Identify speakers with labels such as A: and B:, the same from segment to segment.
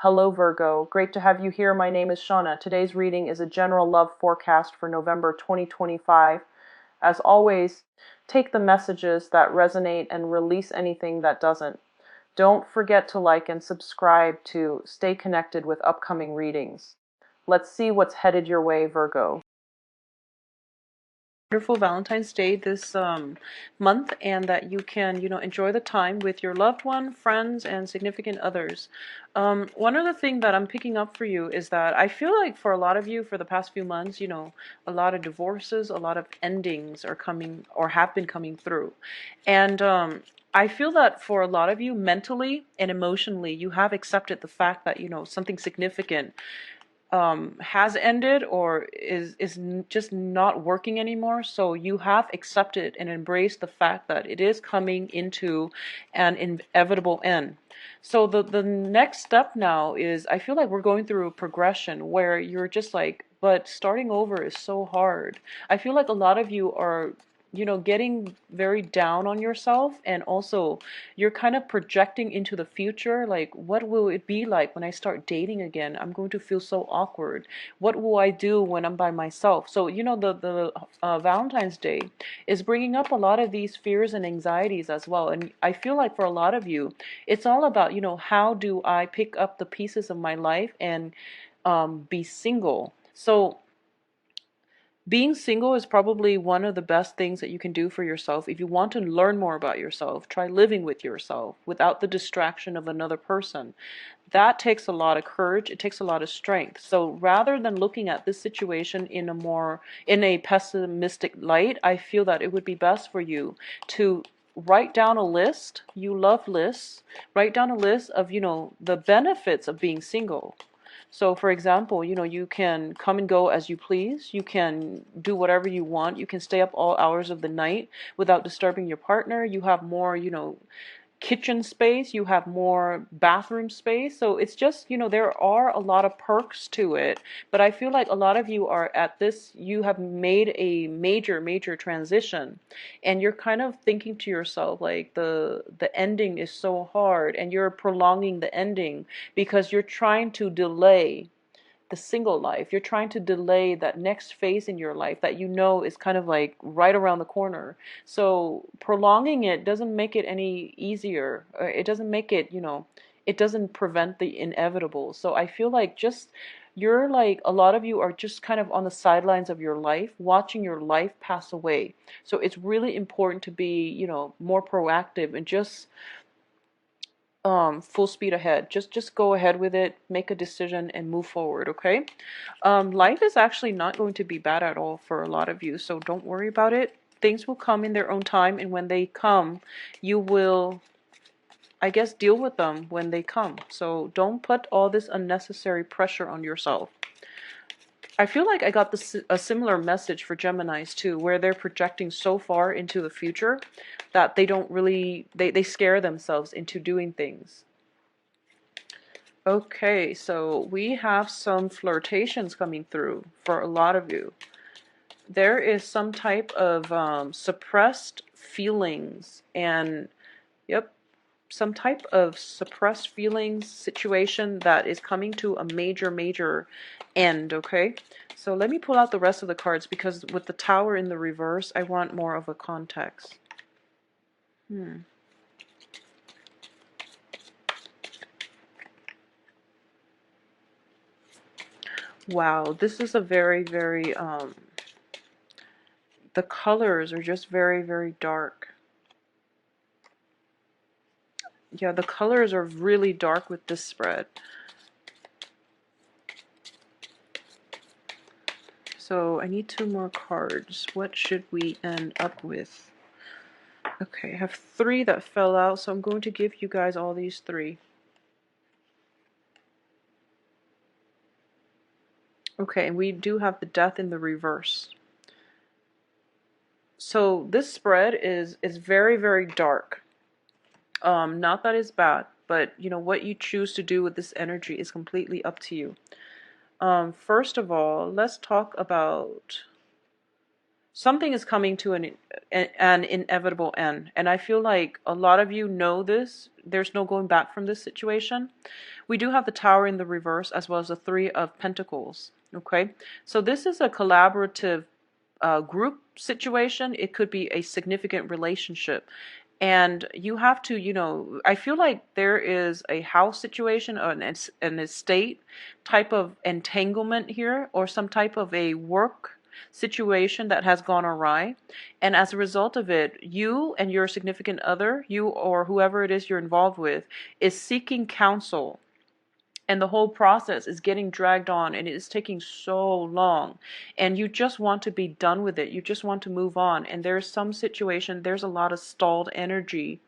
A: Hello Virgo, great to have you here. My name is Shauna. Today's reading is a general love forecast for November 2025. As always, take the messages that resonate and release anything that doesn't. Don't forget to like and subscribe to stay connected with upcoming readings. Let's see what's headed your way, Virgo. Wonderful Valentine's Day this month, and that you can, enjoy the time with your loved one, friends, and significant others. One other thing that I'm picking up for you is that I feel like for a lot of you, for the past few months, a lot of divorces, a lot of endings are coming or have been coming through. And I feel that for a lot of you, mentally and emotionally, you have accepted the fact that, something significant has ended or is just not working anymore. So you have accepted and embraced the fact that it is coming into an inevitable end. So the next step now is, I feel like we're going through a progression where you're just like, but starting over is so hard. I feel like a lot of you are, getting very down on yourself, and also you're kind of projecting into the future, like, what will it be like when I start dating again? I'm going to feel so awkward. What will I do when I'm by myself? So, the Valentine's Day is bringing up a lot of these fears and anxieties as well. And I feel like for a lot of you, it's all about, how do I pick up the pieces of my life and be single? So being single is probably one of the best things that you can do for yourself. If you want to learn more about yourself, try living with yourself without the distraction of another person. That takes a lot of courage. It takes a lot of strength. So rather than looking at this situation in a pessimistic light, I feel that it would be best for you to write down a list. You love lists. Write down a list of, the benefits of being single. So, for example, you can come and go as you please. You can do whatever you want. You can stay up all hours of the night without disturbing your partner. You have more, kitchen space. You have more bathroom space. So it's just, there are a lot of perks to it. But I feel like a lot of you are at this, you have made a major, major transition. And you're kind of thinking to yourself, like, the ending is so hard, and you're prolonging the ending because you're trying to delay the single life. You're trying to delay that next phase in your life that is kind of like right around the corner. So prolonging it doesn't make it any easier. It doesn't make it, it doesn't prevent the inevitable. So I feel like you're like, a lot of you are just kind of on the sidelines of your life, watching your life pass away. So it's really important to be, more proactive and just full speed ahead. Just go ahead with it, make a decision, and move forward. Okay. Life is actually not going to be bad at all for a lot of you, so don't worry about it. Things will come in their own time, and when they come, you will, I guess, deal with them when they come. So don't put all this unnecessary pressure on yourself. I feel like I got a similar message for Geminis too, where they're projecting so far into the future that they don't really, they scare themselves into doing things. Okay, so we have some flirtations coming through for a lot of you. There is some type of suppressed feelings and, yep, some type of suppressed feelings situation that is coming to a major, major end, okay? So let me pull out the rest of the cards, because with the Tower in the reverse, I want more of a context. Wow, this is a very, very, the colors are just very, very dark. Yeah, the colors are really dark with this spread. So I need 2 more cards. What should we end up with? Okay, I have 3 that fell out, so I'm going to give you guys all these 3. Okay, and we do have the Death in the reverse. So this spread is very, very dark. Not that it's bad, but what you choose to do with this energy is completely up to you. First of all, let's talk about, something is coming to an inevitable end. And I feel like a lot of you know this. There's no going back from this situation. We do have the Tower in the reverse as well as the Three of Pentacles. Okay, so this is a collaborative group situation. It could be a significant relationship. And you have to, I feel like there is a house situation or an estate type of entanglement here, or some type of a work situation that has gone awry. And as a result of it, you and your significant other, you or whoever it is you're involved with, is seeking counsel, and the whole process is getting dragged on and it is taking so long, and you just want to be done with it. You just want to move on, and there's some situation, there's a lot of stalled energy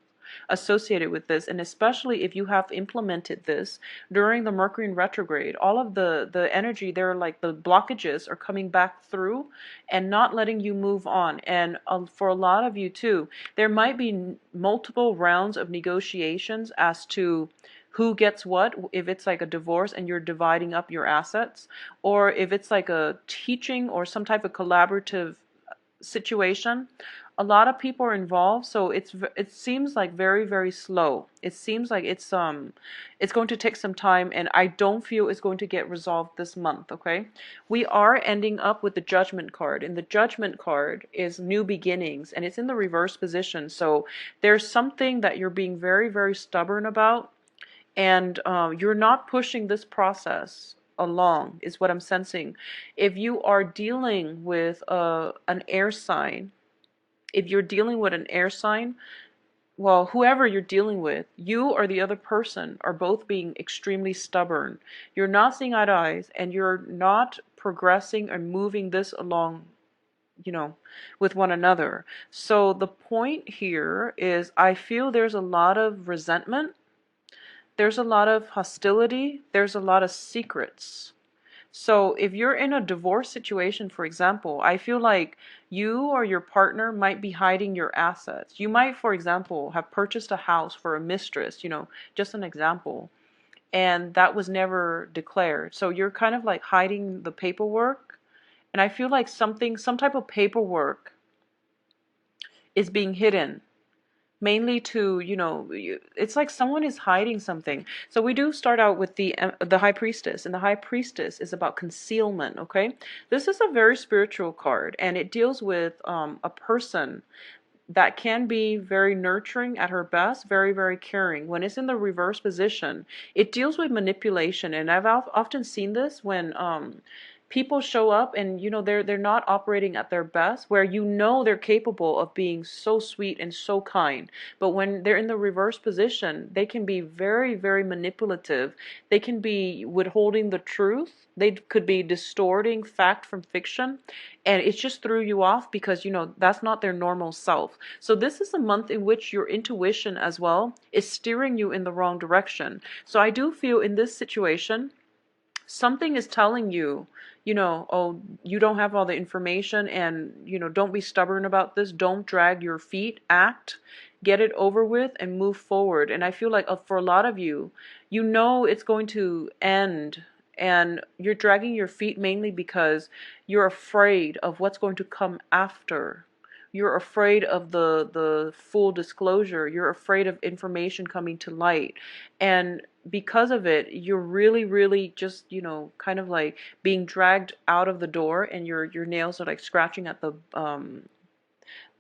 A: associated with this. And especially if you have implemented this during the Mercury in retrograde, all of the energy there, like the blockages are coming back through and not letting you move on. And for a lot of you too, there might be multiple rounds of negotiations as to who gets what, if it's like a divorce and you're dividing up your assets, or if it's like a teaching or some type of collaborative situation. A lot of people are involved, so it seems like very, very slow. It seems like it's going to take some time, and I don't feel it's going to get resolved this month. Okay, we are ending up with the Judgment card, and the Judgment card is new beginnings, and it's in the reverse position. So there's something that you're being very, very stubborn about, and you're not pushing this process along, is what I'm sensing. If you are dealing with an air sign, if you're dealing with an air sign, well, whoever you're dealing with, you or the other person are both being extremely stubborn. You're not seeing eye to eyes, and you're not progressing or moving this along, with one another. So the point here is, I feel there's a lot of resentment, there's a lot of hostility, there's a lot of secrets. So if you're in a divorce situation, for example, I feel like you or your partner might be hiding your assets. You might, for example, have purchased a house for a mistress, just an example, and that was never declared. So you're kind of like hiding the paperwork. And I feel like some type of paperwork is being hidden, mainly to, it's like someone is hiding something. So we do start out with the High Priestess, and the High Priestess is about concealment. Okay, this is a very spiritual card, and it deals with a person that can be very nurturing at her best, very, very caring. When it's in the reverse position, it deals with manipulation. And I've often seen this when people show up and they're not operating at their best, where they're capable of being so sweet and so kind, but when they're in the reverse position, they can be very, very manipulative. They can be withholding the truth. They could be distorting fact from fiction, and it just threw you off because that's not their normal self. So this is a month in which your intuition as well is steering you in the wrong direction. So I do feel in this situation, something is telling you, oh, you don't have all the information, and, don't be stubborn about this. Don't drag your feet. Act, get it over with, and move forward. And I feel like for a lot of you, it's going to end, and you're dragging your feet mainly because you're afraid of what's going to come after. You're afraid of the full disclosure. You're afraid of information coming to light. And because of it, you're really, really just, kind of like being dragged out of the door, and your nails are like scratching at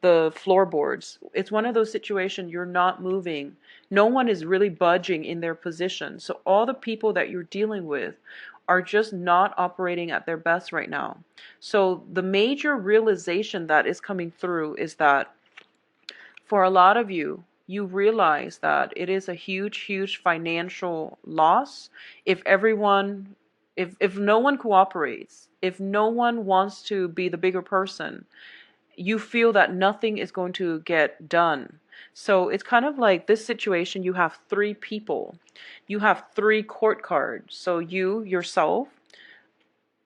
A: the floorboards. It's one of those situations, you're not moving. No one is really budging in their position. So all the people that you're dealing with are just not operating at their best right now. So the major realization that is coming through is that for a lot of you, you realize that it is a huge, huge financial loss if if no one cooperates, if no one wants to be the bigger person. You feel that nothing is going to get done. So it's kind of like this situation, you have three people. You have three court cards. So you, yourself,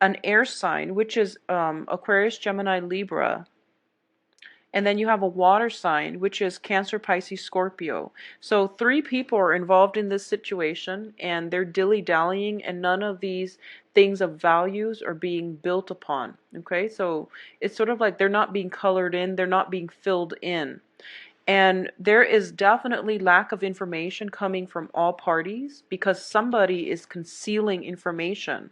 A: an air sign, which is Aquarius, Gemini, Libra. And then you have a water sign, which is Cancer, Pisces, Scorpio. So three people are involved in this situation and they're dilly-dallying, and none of these things of values are being built upon. Okay, so it's sort of like they're not being colored in, they're not being filled in. And there is definitely lack of information coming from all parties because somebody is concealing information.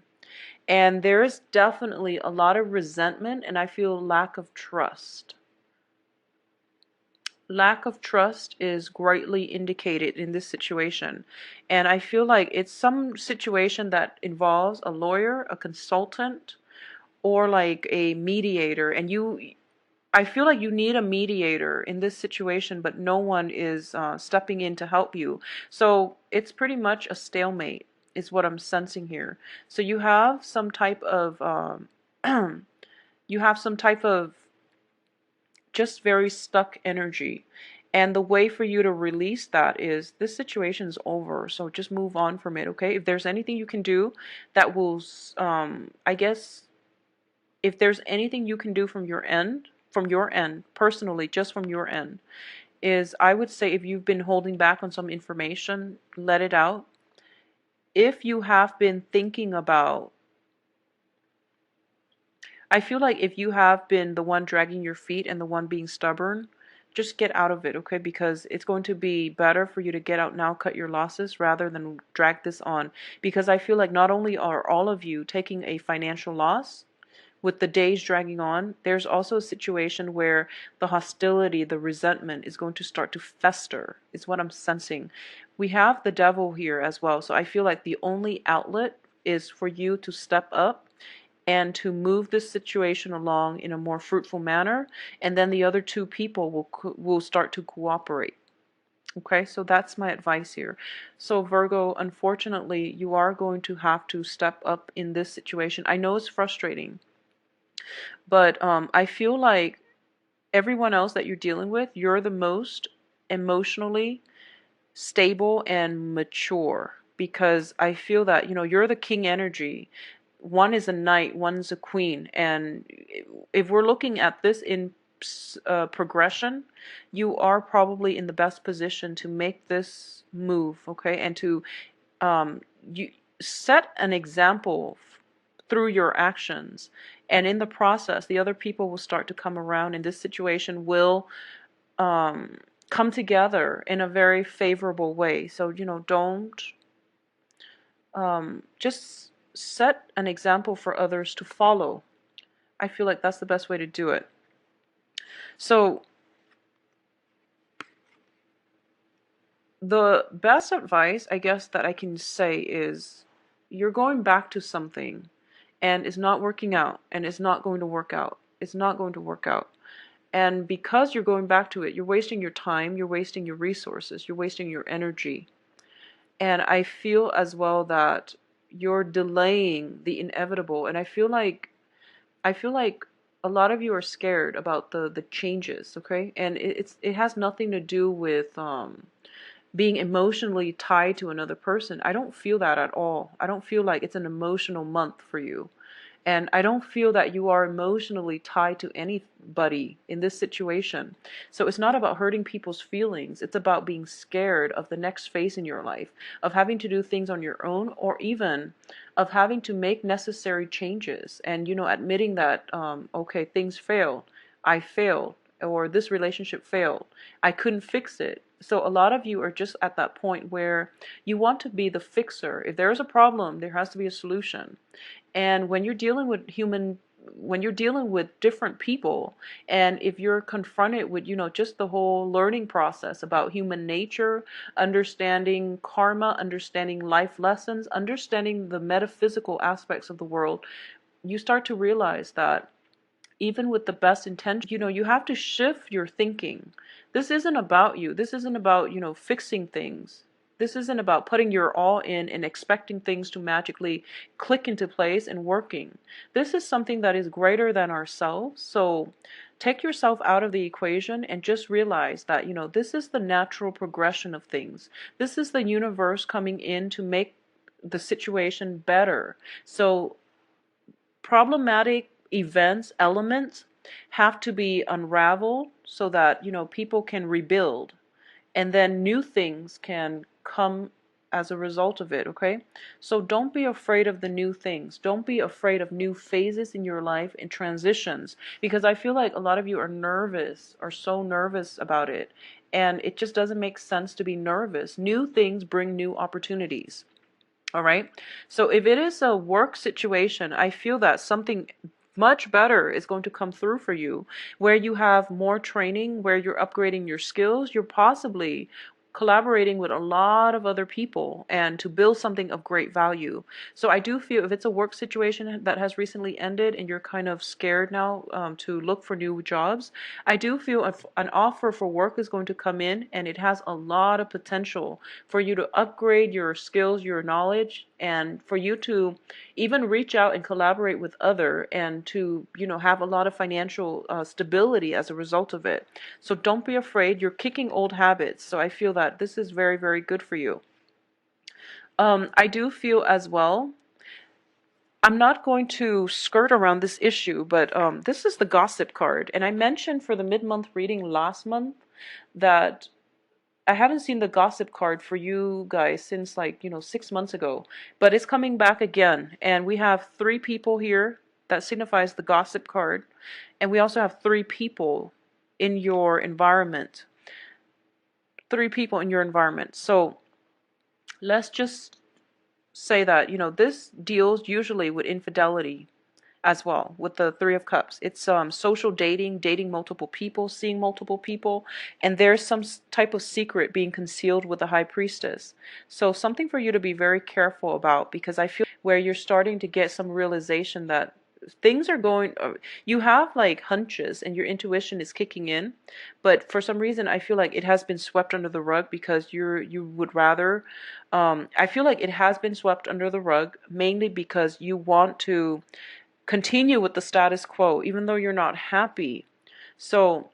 A: And there is definitely a lot of resentment, and I feel lack of trust. Lack of trust is greatly indicated in this situation. And I feel like it's some situation that involves a lawyer, a consultant, or like a mediator. And I feel like you need a mediator in this situation, but no one is stepping in to help you. So it's pretty much a stalemate, is what I'm sensing here. So you have some type of, you have some type of just very stuck energy. And the way for you to release that is this situation's over. So just move on from it, okay? If there's anything you can do that will, I guess, if there's anything you can do from your end, personally, just from your end, is I would say if you've been holding back on some information, let it out. If you have been thinking about, I feel like if you have been the one dragging your feet and the one being stubborn, just get out of it, okay? Because it's going to be better for you to get out now, cut your losses, rather than drag this on. Because I feel like not only are all of you taking a financial loss, with the days dragging on, there's also a situation where the hostility, the resentment is going to start to fester, is what I'm sensing. We have the devil here as well, so I feel like the only outlet is for you to step up and to move this situation along in a more fruitful manner, and then the other two people will start to cooperate. Okay, so that's my advice here. So Virgo, unfortunately, you are going to have to step up in this situation. I know it's frustrating, but I feel like everyone else that you're dealing with, you're the most emotionally stable and mature, because I feel that, you're the king energy. One is a knight, one's a queen. And if we're looking at this in progression, you are probably in the best position to make this move, okay? And to you set an example through your actions. And in the process, the other people will start to come around, and this situation will come together in a very favorable way. So, don't just set an example for others to follow. I feel like that's the best way to do it. So, the best advice, I guess, that I can say is you're going back to something and it's not working out, and it's not going to work out. It's not going to work out. And because you're going back to it, you're wasting your time, you're wasting your resources, you're wasting your energy. And I feel as well that you're delaying the inevitable. And I feel like a lot of you are scared about the changes, okay? And it has nothing to do with being emotionally tied to another person. I don't feel that at all. I don't feel like it's an emotional month for you. And I don't feel that you are emotionally tied to anybody in this situation. So it's not about hurting people's feelings. It's about being scared of the next phase in your life, of having to do things on your own, or even of having to make necessary changes. And, admitting that, okay, things failed. I failed. Or this relationship failed. I couldn't fix it. So a lot of you are just at that point where you want to be the fixer. If there's a problem, there has to be a solution. And when you're dealing with different people, and if you're confronted with, just the whole learning process about human nature, understanding karma, understanding life lessons, understanding the metaphysical aspects of the world, you start to realize that even with the best intention, you have to shift your thinking. This isn't about you. This isn't about, fixing things. This isn't about putting your all in and expecting things to magically click into place and working. This is something that is greater than ourselves. So take yourself out of the equation and just realize that, this is the natural progression of things. This is the universe coming in to make the situation better. So problematic events, elements, have to be unraveled so that, people can rebuild, and then new things can come as a result of it, okay? So don't be afraid of the new things. Don't be afraid of new phases in your life and transitions, because I feel like a lot of you are nervous, are so nervous about it, and it just doesn't make sense to be nervous. New things bring new opportunities. All right. So if it is a work situation, I feel that something much better is going to come through for you, where you have more training, where you're upgrading your skills, you're possibly collaborating with a lot of other people and to build something of great value. So I do feel if it's a work situation that has recently ended and you're kind of scared now to look for new jobs, I do feel if an offer for work is going to come in, and it has a lot of potential for you to upgrade your skills, your knowledge, and for you to even reach out and collaborate with other, and to, have a lot of financial stability as a result of it. So don't be afraid. You're kicking old habits. So I feel that this is very, very good for you. I do feel as well, I'm not going to skirt around this issue, but this is the gossip card. And I mentioned for the mid-month reading last month that I haven't seen the gossip card for you guys since, like, 6 months ago, but it's coming back again. And we have three people here that signifies the gossip card. And we also have three people in your environment. Three people in your environment. So let's just say that, this deals usually with infidelity as well, with the Three of Cups. It's social dating, dating multiple people, seeing multiple people, and there's some type of secret being concealed with the High Priestess. So something for you to be very careful about, because I feel where you're starting to get some realization that things are going, you have like hunches and your intuition is kicking in, but for some reason I feel like it has been swept under the rug because you would rather, I feel like it has been swept under the rug mainly because you want to continue with the status quo, even though you're not happy. So,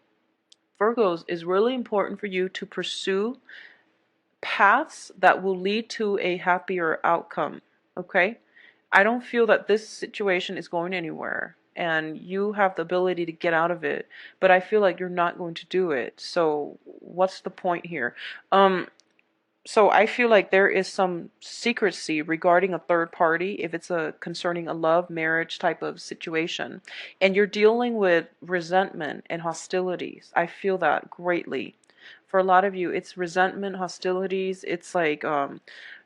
A: Virgos, is really important for you to pursue paths that will lead to a happier outcome. Okay? I don't feel that this situation is going anywhere and you have the ability to get out of it, but I feel like you're not going to do it. So, what's the point here? So I feel like there is some secrecy regarding a third party if it's concerning a love marriage type of situation, and you're dealing with resentment and hostilities. I feel that greatly. For a lot of you, it's resentment, hostilities. It's like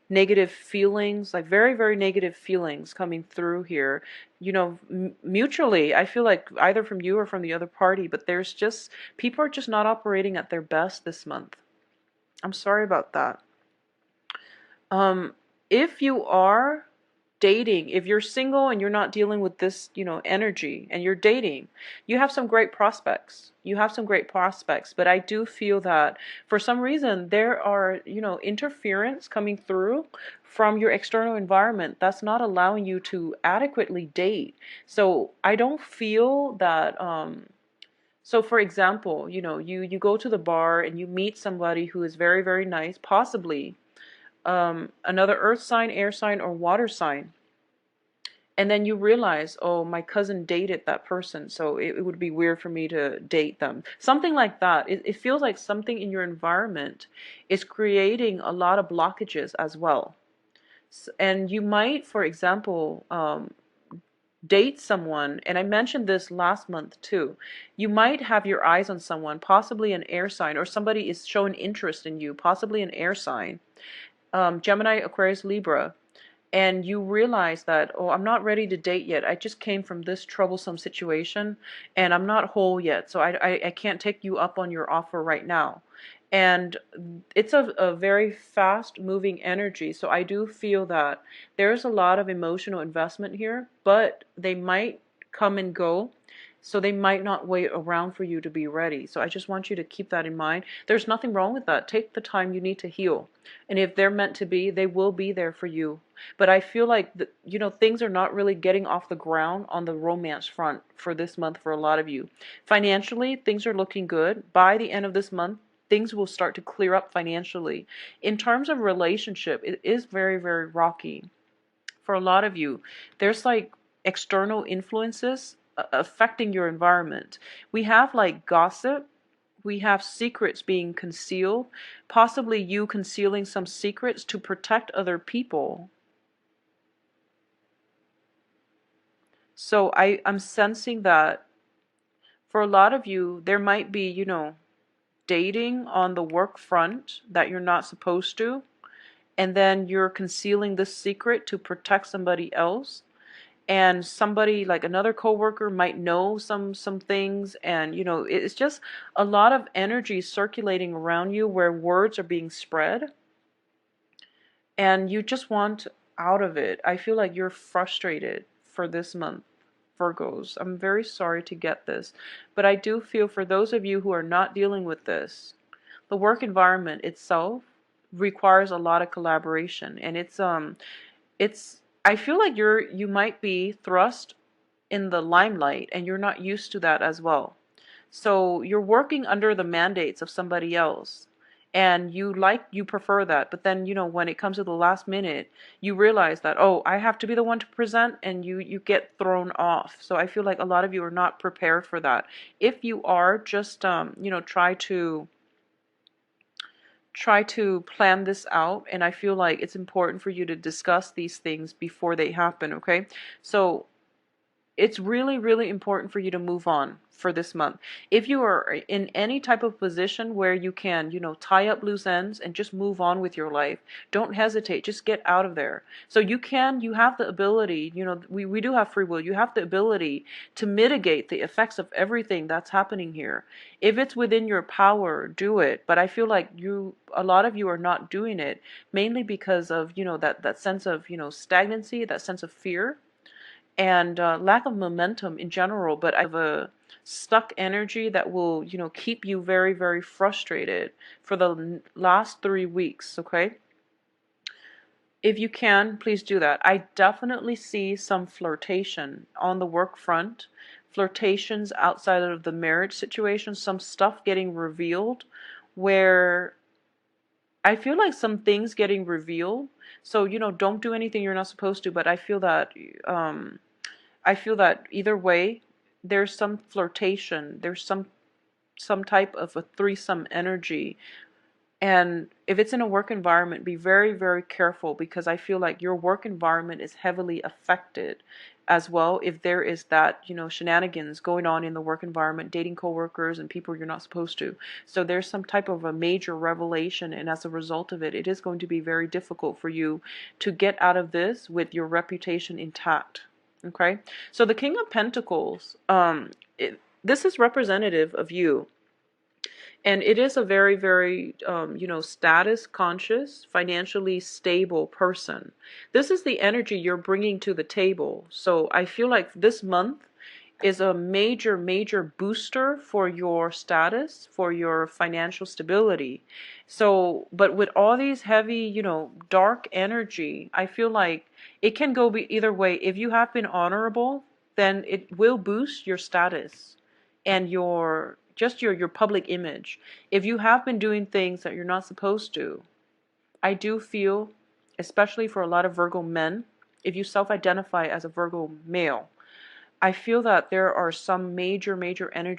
A: negative feelings, like very, very negative feelings coming through here. Mutually, I feel like either from you or from the other party, but there's just, people are just not operating at their best this month. I'm sorry about that. If you are dating, if you're single and you're not dealing with this, energy, and you're dating, you have some great prospects. You have some great prospects, but I do feel that for some reason there are, interference coming through from your external environment that's not allowing you to adequately date. So I don't feel that, so for example, you go to the bar and you meet somebody who is very, very nice, possibly another earth sign, air sign, or water sign. And then you realize, oh, my cousin dated that person, so it would be weird for me to date them. Something like that. It feels like something in your environment is creating a lot of blockages as well. And you might, for example, date someone, and I mentioned this last month too. You might have your eyes on someone, possibly an air sign, or somebody is showing interest in you, possibly an air sign. Gemini, Aquarius, Libra, and you realize that, oh, I'm not ready to date yet. I just came from this troublesome situation and I'm not whole yet. So I can't take you up on your offer right now. And it's a very fast moving energy. So I do feel that there's a lot of emotional investment here, but they might come and go. So they might not wait around for you to be ready. So I just want you to keep that in mind. There's nothing wrong with that. Take the time you need to heal. And if they're meant to be, they will be there for you. But I feel like, things are not really getting off the ground on the romance front for this month for a lot of you. Financially, things are looking good. By the end of this month, things will start to clear up financially. In terms of relationship, it is very, very rocky. For a lot of you, there's like external influences affecting your environment. We have like gossip, we have secrets being concealed, possibly you concealing some secrets to protect other people. So I'm sensing that for a lot of you, there might be, dating on the work front that you're not supposed to, and then you're concealing this secret to protect somebody else. And somebody like another coworker might know some things, and it's just a lot of energy circulating around you where words are being spread, and you just want out of it. I feel like you're frustrated for this month, Virgos. I'm very sorry to get this, but I do feel for those of you who are not dealing with this, the work environment itself requires a lot of collaboration, and it's I feel like you might be thrust in the limelight and you're not used to that as well. So you're working under the mandates of somebody else, and you prefer that, but then when it comes to the last minute, you realize that, oh, I have to be the one to present, and you get thrown off. So I feel like a lot of you are not prepared for that. If you are, just try to plan this out, and I feel like it's important for you to discuss these things before they happen, okay? So it's really, really important for you to move on for this month. If you are in any type of position where you can, tie up loose ends and just move on with your life, don't hesitate. Just get out of there. So you have the ability, we do have free will. You have the ability to mitigate the effects of everything that's happening here. If it's within your power, do it. But I feel like a lot of you are not doing it, mainly because of, that sense of, stagnancy, that sense of fear, and lack of momentum in general, but I have a stuck energy that will, keep you very, very frustrated for the last 3 weeks, okay? If you can, please do that. I definitely see some flirtation on the work front, flirtations outside of the marriage situation, some stuff getting revealed where I feel like some things getting revealed. So, don't do anything you're not supposed to, but I feel that either way, there's some flirtation, there's some type of a threesome energy. And if it's in a work environment, be very, very careful, because I feel like your work environment is heavily affected as well if there is that, shenanigans going on in the work environment, dating coworkers and people you're not supposed to. So there's some type of a major revelation, and as a result of it, it is going to be very difficult for you to get out of this with your reputation intact. Okay? So the King of Pentacles, this is representative of you. And it is a very, very, status conscious, financially stable person. This is the energy you're bringing to the table. So I feel like this month is a major, major booster for your status, for your financial stability. So, but with all these heavy, dark energy, I feel like it can go either way. If you have been honorable, then it will boost your status and your public image. If you have been doing things that you're not supposed to, I do feel, especially for a lot of Virgo men, if you self-identify as a Virgo male, I feel that there are some major, major energy